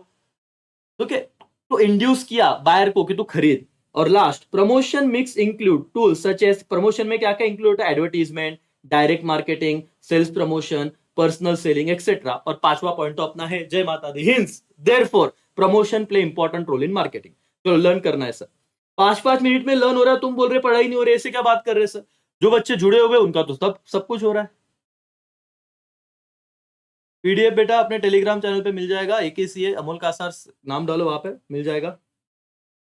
ओके, तो इंड्यूस किया बायर को कि तू खरीद। और last, promotion mix include tools such as, promotion में क्या क्या इंक्लूड होता है, advertisement, direct marketing, sales promotion, personal selling etcetera. और पांचवा पॉइंट तो अपना है जय माता दी, hence therefore promotion play important role in marketing. तो लर्न करना है सर, 5-5 मिनट में लर्न हो रहा है, तुम बोल रहे पढ़ाई नहीं हो रही, ऐसे क्या बात कर रहे सर? जो बच्चे जुड़े हुए उनका तो सब कुछ हो रहा है। पीडीएफ बेटा अपने टेलीग्राम चैनल पे मिल जाएगा, AKCA अमोल कासार नाम डालो, वहां पे मिल जाएगा।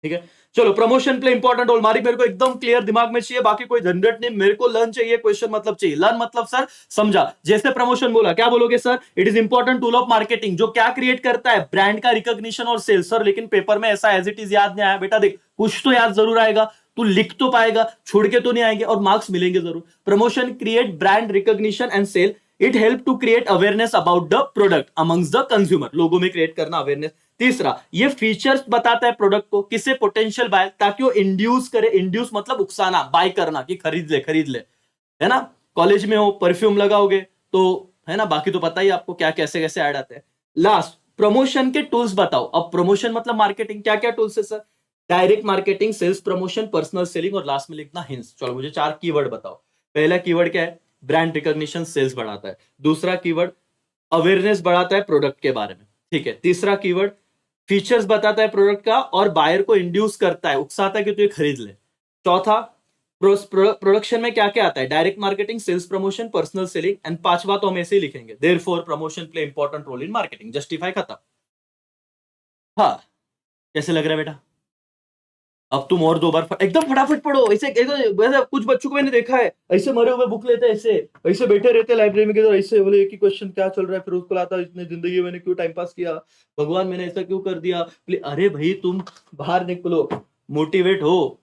ठीक है, चलो प्रमोशन प्ले इंपॉर्टेंट रोल, मारी मेरे को एकदम क्लियर दिमाग में चाहिए, बाकी कोई झंझट नहीं, मेरे को लर्न चाहिए, क्वेश्चन मतलब चाहिए। लर्न मतलब सर समझा, जैसे प्रमोशन बोला क्या बोलोगे sir, it is important tool of marketing, जो क्या क्रिएट करता है, ब्रांड का रिकॉग्निशन और सेल्स। सर लेकिन पेपर में ऐसा एज इट इज याद नहीं आया बेटा, देख कुछ तो याद जरूर आएगा, तू लिख तो पाएगा, छोड़ के तो नहीं आएंगे, और मार्क्स मिलेंगे जरूर। Promotion create brand recognition and sale, it help to create awareness about the product amongst the consumer, लोगों में क्रिएट करना अवेयरनेस। तीसरा, ये फीचर्स बताता है प्रोडक्ट को, किसे, पोटेंशियल बाय, ताकि वो इंड्यूस करे, इंड्यूस मतलब उकसाना, बाय करना, कि खरीद ले, है ना। कॉलेज में हो परफ्यूम लगाओगे तो, है ना, बाकी तो पता ही आपको क्या कैसे कैसे ऐड आते हैं। लास्ट, प्रमोशन के टूल्स बताओ। अब प्रमोशन मतलब मार्केटिंग, क्या क्या टूल्स है sir, direct marketing, sales promotion, personal selling, और लास्ट में लिखना हिंस। चलो मुझे 4 कीवर्ड बताओ। पहला कीवर्ड क्या है, ब्रांड रिकॉग्निशन, सेल्स बढ़ाता है। दूसरा कीवर्ड, अवेयरनेस बढ़ाता है प्रोडक्ट के बारे में। ठीक है, तीसरा कीवर्ड, फीचर्स बताता है प्रोडक्ट का और बायर को इंड्यूस करता है, उकसाता है कि तू ये खरीद ले। चौथा, प्रोडक्शन में क्या क्या आता है, direct marketing, sales promotion, personal selling. And पांचवा तो हम ऐसे ही लिखेंगे, therefore promotion play important role in marketing. Justify खत्म। हाँ, कैसे लग रहा है बेटा? अब तुम और 2 बार एकदम फटाफट पढ़ो, ऐसे वैसे कुछ बच्चों को मैंने देखा है, ऐसे मरे हुए बुक लेते हैं, ऐसे ऐसे बैठे रहते हैं लाइब्रेरी में किधर, ऐसे बोले एक ही क्वेश्चन क्या चल रहा है, फिर उसको लाता, इतनी जिंदगी मैंने क्यों टाइम पास किया, भगवान मैंने ऐसा क्यों कर दिया। अरे भाई तुम बाहर निकलो, मोटिवेट हो,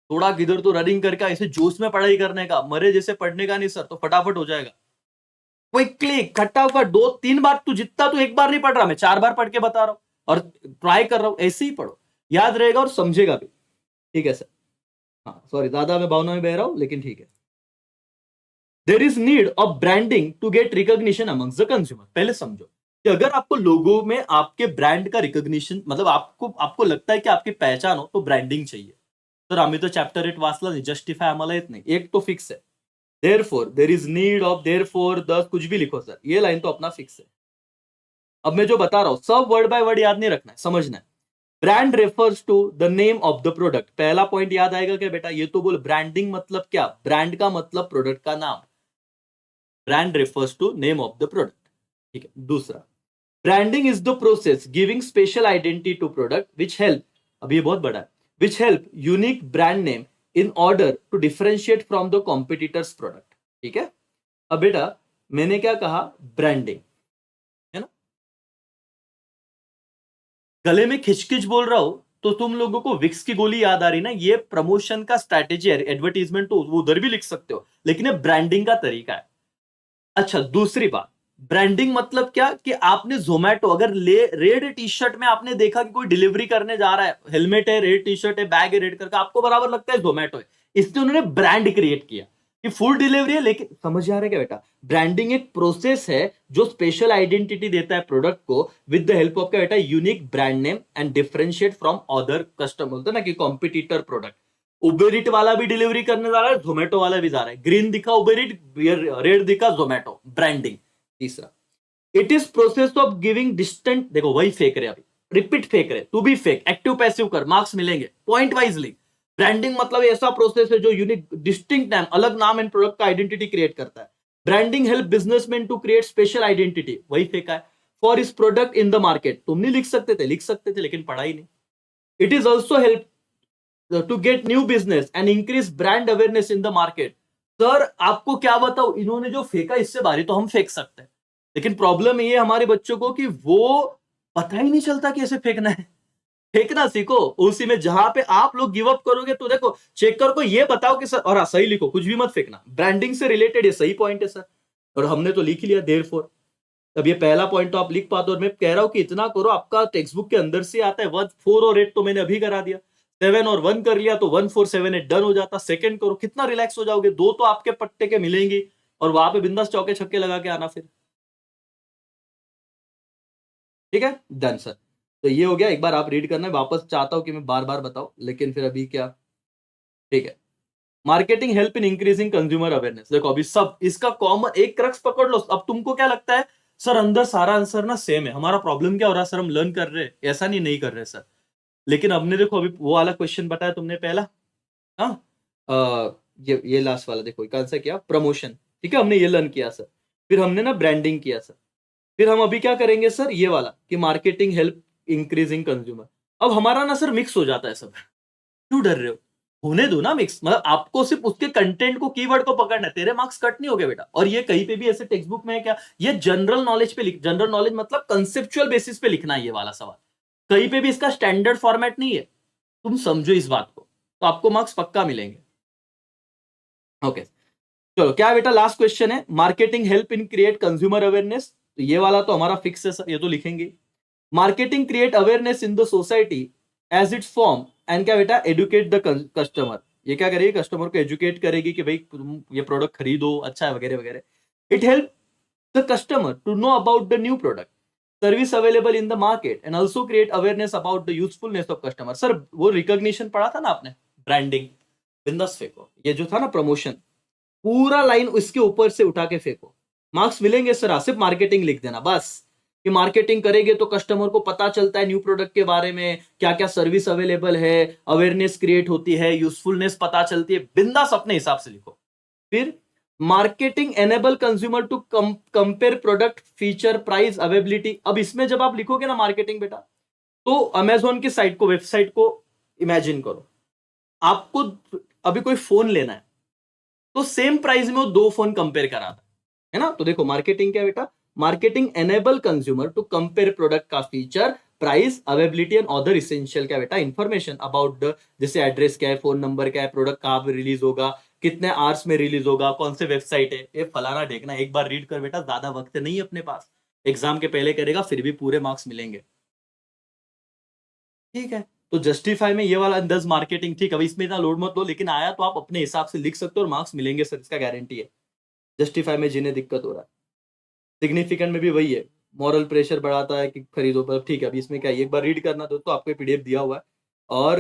थोड़ा किधर तो रनिंग करके ऐसे जोश में पढ़ाई करने का, मरे जैसे पढ़ने का नहीं सर, तो फटाफट हो जाएगा। क्विकली फटाफट 2-3 बार, तू जितना तू एक बार नहीं पढ़ रहा, मैं 4 बार पढ़ के बता रहा हूं और ट्राई कर रहा हूं, ऐसे ही पढ़ो, याद रहेगा और समझेगा भी। ठीक है सर, हाँ सॉरी ज्यादा मैं भावना में बह रहा हूं, लेकिन ठीक है। There is need of branding to get recognition amongst the consumer. पहले समझो कि अगर आपको लोगों में आपके ब्रांड का रिकॉग्निशन, मतलब आपको लगता है कि आपकी पहचान हो, तो ब्रांडिंग चाहिए। तर आम्ही तो चॅप्टर 8 वाचला नाही, जस्टिफाय आम्हाला येत नाही, एक तो फिक्स है। Therefore, there is need of, therefore the, कुछ भी लिखो सर, ये लाइन तो अपना फिक्स है। अब मैं जो बता रहा हूं सब वर्ड बाय वर्ड याद नहीं रखना है, समझना है। Brand refers to the name of the product, पहला पॉइंट याद आएगा क्या बेटा, ये तो बोल, ब्रांडिंग मतलब क्या, ब्रांड का मतलब प्रोडक्ट का नाम, brand refers to name of the product. ठीक है, दूसरा, branding is the process giving special identity to product which help, अब ये बहुत बड़ा है, which help unique brand name in order to differentiate from the competitors product. ठीक है, अब बेटा मैंने क्या कहा, ब्रांडिंग, है ना, गले में खिचखिच बोल रहा हूं तो तुम लोगों को विक्स की गोली याद आ रही ना, ये प्रमोशन का स्ट्रैटेजी है, एडवर्टीजमेंट तो वो उधर भी लिख सकते हो, लेकिन ये ब्रांडिंग का तरीका है। अच्छा दूसरी बात, ब्रांडिंग मतलब क्या, कि आपने जोमेटो, अगर रेड टी शर्ट में आपने देखा कि कोई डिलीवरी करने जा रहा है, हेलमेट है, रेड टी शर्ट है, बैग है रेड करके, आपको बराबर लगता है जोमेटो है, इसलिए उन्होंने ब्रांड क्रिएट किया कि फूड डिलीवरी है, लेकिन समझ आ रहा है क्या बेटा, ब्रांडिंग एक प्रोसेस है जो स्पेशल आइडेंटिटी देता है प्रोडक्ट को विद द हेल्प ऑफ क्या बेटा, unique brand name and differentiate from other customer, बोलते ना कि कॉम्पिटिटर प्रोडक्ट। उबेरिट वाला भी डिलीवरी करने जा रहा है, जोमेटो वाला भी जा रहा है, ग्रीन दिखा उबेरिट, रेड दिखा जोमेटो, ब्रांडिंग। तीसरा, it is process of giving distant, देखो वही फेंक रहे अभी, रिपीट फेंक रहे, तू भी फेंक, एक्टिव पैसिव कर, मार्क्स मिलेंगे पॉइंट वाइजली। ब्रांडिंग मतलब ऐसा प्रोसेस है जो यूनिक डिस्टिंक्ट नाम, अलग नाम एंड प्रोडक्ट का आइडेंटिटी क्रिएट करता है। Branding help businessman to create special identity, वही फेंका है, फॉर इस प्रोडक्ट इन द मार्केट, तुम नहीं लिख सकते थे लेकिन पढ़ाई नहीं। It is also help to get new business and increase brand awareness in the market. Sir आपको क्या बताओ, इन्होंने जो फेंका इससे भारी तो हम फेंक सकते हैं, लेकिन प्रॉब्लम ये है हमारे बच्चों को कि वो पता ही नहीं चलता कि ऐसे फेंकना है। फेंकना सीखो, उसी में जहां पे आप लोग गिव अप करोगे तो देखो, चेकर को ये बताओ कि सर, और हाँ सही लिखो, कुछ भी मत फेंकना, ब्रांडिंग से रिलेटेड ये सही पॉइंट है सर, और हमने तो लिख लिया देयर फोर। अब ये पहला पॉइंट तो आप लिख पाते हो, और मैं कह रहा हूं कि इतना करो, आपका टेक्स्ट बुक के अंदर से आता है, 1 4 और 8 तो मैंने अभी करा दिया, 7 और 1 कर लिया तो 1 4 7 8 डन हो जाता। सेकंड करो, कितना रिलैक्स हो जाओगे, 2 तो आपके पट्टे के मिलेंगे, और वहां पे बिंदास चौके छक्के लगा के आना फिर। ठीक है, डन सर। तो ये हो गया, एक बार आप रीड करना, वापस चाहता हूं कि मैं बार बार बताऊं, लेकिन फिर अभी क्या, ठीक है। Marketing help in increasing consumer awareness, देखो अभी सब इसका कॉमन एक क्रक्स पकड़ लो। अब तुमको क्या लगता है सर, अंदर सारा आंसर ना सेम है, हमारा प्रॉब्लम क्या हो रहा है सर, हम लर्न कर रहे हैं, ऐसा नहीं कर रहे सर। लेकिन हमने देखो अभी वो वाला क्वेश्चन बताया तुमने पहला, हाँ, ये लास्ट वाला देखो, कौन सा किया, प्रमोशन, ठीक है, हमने ये लर्न किया सर। फिर हमने ना ब्रांडिंग किया सर। फिर हम अभी क्या करेंगे सर, ये वाला कि मार्केटिंग हेल्प इंक्रीजिंग कंज्यूमर। अब हमारा ना सर मिक्स हो जाता है सब, क्यों डर रहे हो, होने दो ना मिक्स, मतलब आपको सिर्फ उसके कंटेंट को, कीवर्ड को पकड़ना है, तेरे मार्क्स कट नहीं हो गए बेटा। और ये कहीं पे भी ऐसे टेक्स्ट बुक में है क्या, ये जनरल नॉलेज पे लिख, जनरल नॉलेज मतलब कंसेप्चुअल बेसिस पे लिखना है ये वाला सवाल, कहीं पे भी इसका स्टैंडर्ड फॉर्मेट नहीं है, तुम समझो इस बात को, तो आपको मार्क्स पक्का मिलेंगे। ओके, चलो क्या है बेटा, लास्ट क्वेश्चन है, marketing help in create consumer awareness, तो ये वाला तो हमारा फिक्स है सर, ये तो लिखेंगे। Marketing create awareness in the society as its form, and क्या बेटा, एडुकेट द कस्टमर, ये क्या करेगी, कस्टमर को एजुकेट करेगी कि भाई तुम ये प्रोडक्ट खरीदो, अच्छा है वगैरह वगैरह। It help the customer to know about the new product service available in the market and also create awareness about the usefulness of customer. Sir वो रिकॉग्निशन पढ़ा था ना आपने, ब्रांडिंग, बिंदास फेंको, ये जो था ना प्रमोशन, पूरा लाइन उसके ऊपर से उठा के फेंको, मार्क्स मिलेंगे सर। सिर्फ मार्केटिंग लिख देना बस, कि मार्केटिंग करेंगे तो कस्टमर को पता चलता है न्यू प्रोडक्ट के बारे में, क्या क्या सर्विस अवेलेबल है, अवेयरनेस क्रिएट होती है, यूजफुलनेस पता चलती है, बिंदास अपने हिसाब से लिखो। फिर marketing enable consumer to compare product feature price availability. अब इसमें जब आप लिखोगे ना मार्केटिंग बेटा, तो अमेजोन की साइट को, वेबसाइट को इमेजिन करो, आपको अभी कोई फोन लेना है, तो सेम प्राइस में वो दो फोन कंपेयर कराता है ना। तो देखो मार्केटिंग क्या बेटा, marketing enable consumer to compare product का feature price availability and other essential क्या बेटा इंफॉर्मेशन अबाउट द, जैसे एड्रेस क्या है, फोन नंबर क्या है, प्रोडक्ट कहां पे रिलीज होगा, कितने आवर्स में रिलीज होगा, कौन से वेबसाइट है, ये फलाना ढेकना, एक बार रीड कर बेटा, ज्यादा वक्त नहीं है अपने पास, एग्जाम के पहले करेगा फिर भी पूरे मार्क्स मिलेंगे, ठीक है। तो जस्टिफाई में ये वाला 10 मार्केटिंग, ठीक है, अभी इसमें इतना लोड मत लो, लेकिन आया तो आप अपने हिसाब से लिख सकते हो और मार्क्स मिलेंगे सर, इसका गारंटी है। जस्टिफाई में जिन्हें दिक्कत हो रहा है, सिग्निफिकेंट में भी वही है, मॉरल प्रेशर बढ़ाता है कि खरीदो, पर ठीक है, अभी इसमें क्या है, एक बार रीड करना दोस्तों, आपको पीडीएफ दिया हुआ है, और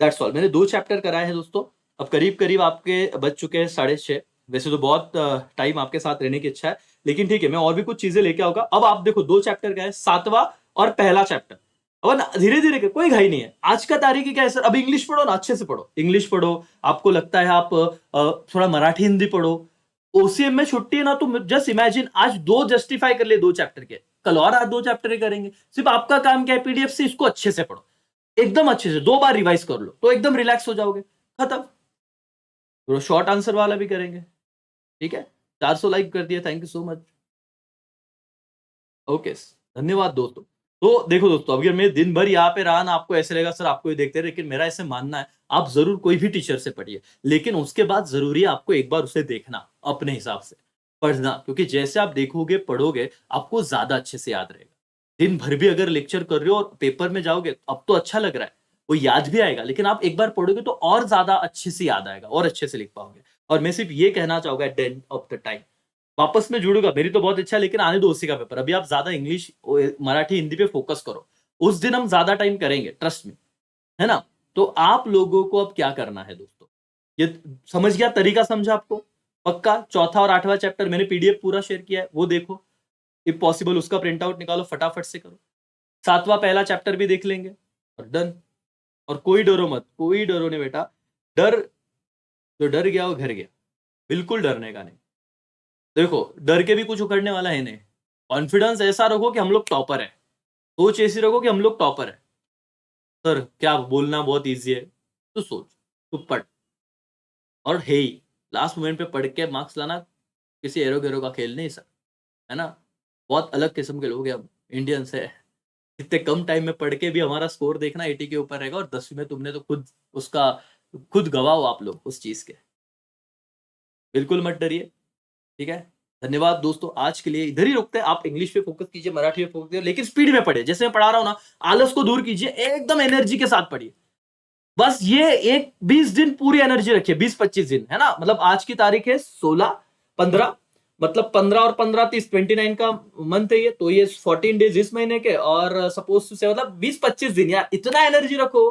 दैट्स ऑल। मैंने 2 चैप्टर कराए हैं दोस्तों, अब करीब करीब आपके बच चुके हैं 6:30। वैसे तो बहुत टाइम आपके साथ रहने की इच्छा है, लेकिन ठीक है, मैं और भी कुछ चीजें लेके आऊंगा। अब आप देखो 2 चैप्टर का है, 7वां और पहला चैप्टर, अब धीरे धीरे, कोई घाई नहीं है। आज का तारीख क्या है सर, अब इंग्लिश पढ़ो ना, अच्छे से पढ़ो, इंग्लिश पढ़ो, आपको लगता है आप थोड़ा मराठी हिंदी पढ़ो, ओसीएम में छुट्टी है ना, तो जस्ट इमेजिन आज 2 जस्टिफाई कर ले 2 चैप्टर के, कल और आज 2 चैप्टर करेंगे। सिर्फ आपका काम क्या है, पीडीएफ से इसको अच्छे से पढ़ो, एकदम अच्छे से 2 बार रिवाइज कर लो, तो एकदम रिलैक्स हो जाओगे, खत्म। तो शॉर्ट आंसर वाला भी करेंगे, ठीक है। 400 लाइक कर दिया, thank you so much. Okay, धन्यवाद दोस्तों। तो देखो दोस्तों, अगर मैं दिन भर यहाँ पे रहा ना, आपको ऐसे लगेगा सर आपको ही देखते रहे, लेकिन मेरा ऐसे मानना है, आप जरूर कोई भी टीचर से पढ़िए, लेकिन उसके बाद जरूरी है आपको एक बार उसे देखना, अपने हिसाब से पढ़ना, क्योंकि जैसे आप देखोगे पढ़ोगे, आपको ज्यादा अच्छे से याद रहेगा। दिन भर भी अगर लेक्चर कर रहे हो और पेपर में जाओगे, अब तो अच्छा लग रहा है, वो याद भी आएगा, लेकिन आप एक बार पढ़ोगे तो और ज्यादा अच्छे से याद आएगा और अच्छे से लिख पाओगे। और मैं सिर्फ ये कहना चाहूंगा, at the end of the time वापस में जुड़ूंगा, मेरी तो बहुत इच्छा है, लेकिन आने दो उसी का पेपर, अभी आप ज्यादा इंग्लिश, मराठी, हिंदी पे फोकस करो, उस दिन हम ज्यादा टाइम करेंगे, ट्रस्ट में, है ना। तो आप लोगों को अब क्या करना है दोस्तों, ये समझ गया, तरीका समझा आपको, पक्का। चौथा और 8वां चैप्टर मैंने पीडीएफ पूरा शेयर किया है, वो देखो, इफ पॉसिबल उसका प्रिंट आउट निकालो, फटाफट से करो। 7वां पहला चैप्टर भी देख लेंगे और डन। और कोई डरो मत, कोई डरो नहीं बेटा, डर, जो डर गया वो घर गया, बिल्कुल डरने का नहीं। देखो डर के भी कुछ उखड़ने वाला है नहीं, कॉन्फिडेंस ऐसा रखो कि हम लोग टॉपर है, सोच ऐसी रखो कि हम लोग टॉपर है। सर क्या बोलना बहुत इजी है, तो सोच, तो पढ़, और हे ही लास्ट मोमेंट पे पढ़ के मार्क्स लाना किसी एरो गेरो का खेल नहीं सर, है ना। बहुत अलग किस्म के लोग हैं हम, इंडियंस है, इतने कम टाइम में पढ़ के भी हमारा स्कोर देखना 80 के ऊपर रहेगा, और 10वीं में तुमने तो खुद उसका, खुद गवाह हो आप लोग उस चीज के, बिल्कुल मत डरिए, ठीक है। धन्यवाद दोस्तों, आज के लिए इधर ही रुकते हैं, आप इंग्लिश पे फोकस कीजिए, मराठी पे फोकस कीजिए, लेकिन स्पीड में पढ़िए, जैसे मैं पढ़ा रहा हूं ना, आलस को दूर कीजिए, एकदम एनर्जी के साथ पढ़िए, बस ये एक 20 दिन पूरी एनर्जी रखिए, 20-25 दिन, है ना, मतलब आज की तारीख है 16, 15, मतलब 15 और 15 30 29 का मंथ है ये, तो ये 14 डेज इस महीने के, और सपोज से मतलब 20-25 दिन, यार इतना एनर्जी रखो,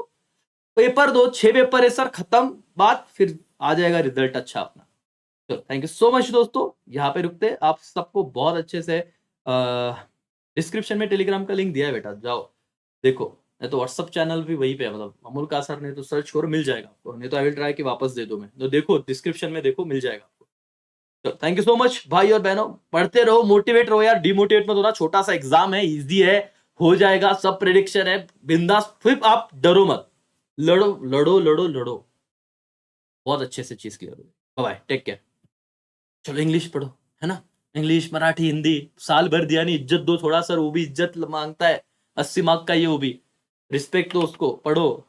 पेपर दो, 6 पेपर है सर, खत्म बात, फिर आ जाएगा रिजल्ट अच्छा अपना। तो थैंक यू सो मच दोस्तों, यहाँ पे रुकते हैं। आप सबको बहुत अच्छे से डिस्क्रिप्शन में टेलीग्राम का लिंक दिया है बेटा, जाओ देखो, नहीं तो व्हाट्सअप चैनल भी वहीं पे है, मतलब अमोल का सर, नहीं तो सर्च करो मिल जाएगा आपको, नहीं तो आई विल ट्राई कि वापस दे दो मैं, तो देखो डिस्क्रिप्शन में देखो मिल जाएगा आपको। तो थैंक यू सो मच भाई और बहनों, पढ़ते रहो, मोटिवेट रहो यार, डिमोटिवेट मत होना, छोटा सा एग्जाम है, इजी है, हो जाएगा, सब प्रेडिक्शन है, बिंदास, फिर आप डरो मत, लड़ो लड़ो लड़ो लड़ो, बहुत अच्छे से चीज क्लियर हो। Bye, take care. चलो इंग्लिश पढ़ो, है ना, इंग्लिश मराठी हिंदी, साल भर दिया नहीं, इज्जत दो थोड़ा सर, वो भी इज्जत मांगता है, 80 मार्क का ये, वो भी रिस्पेक्ट दो उसको, पढ़ो।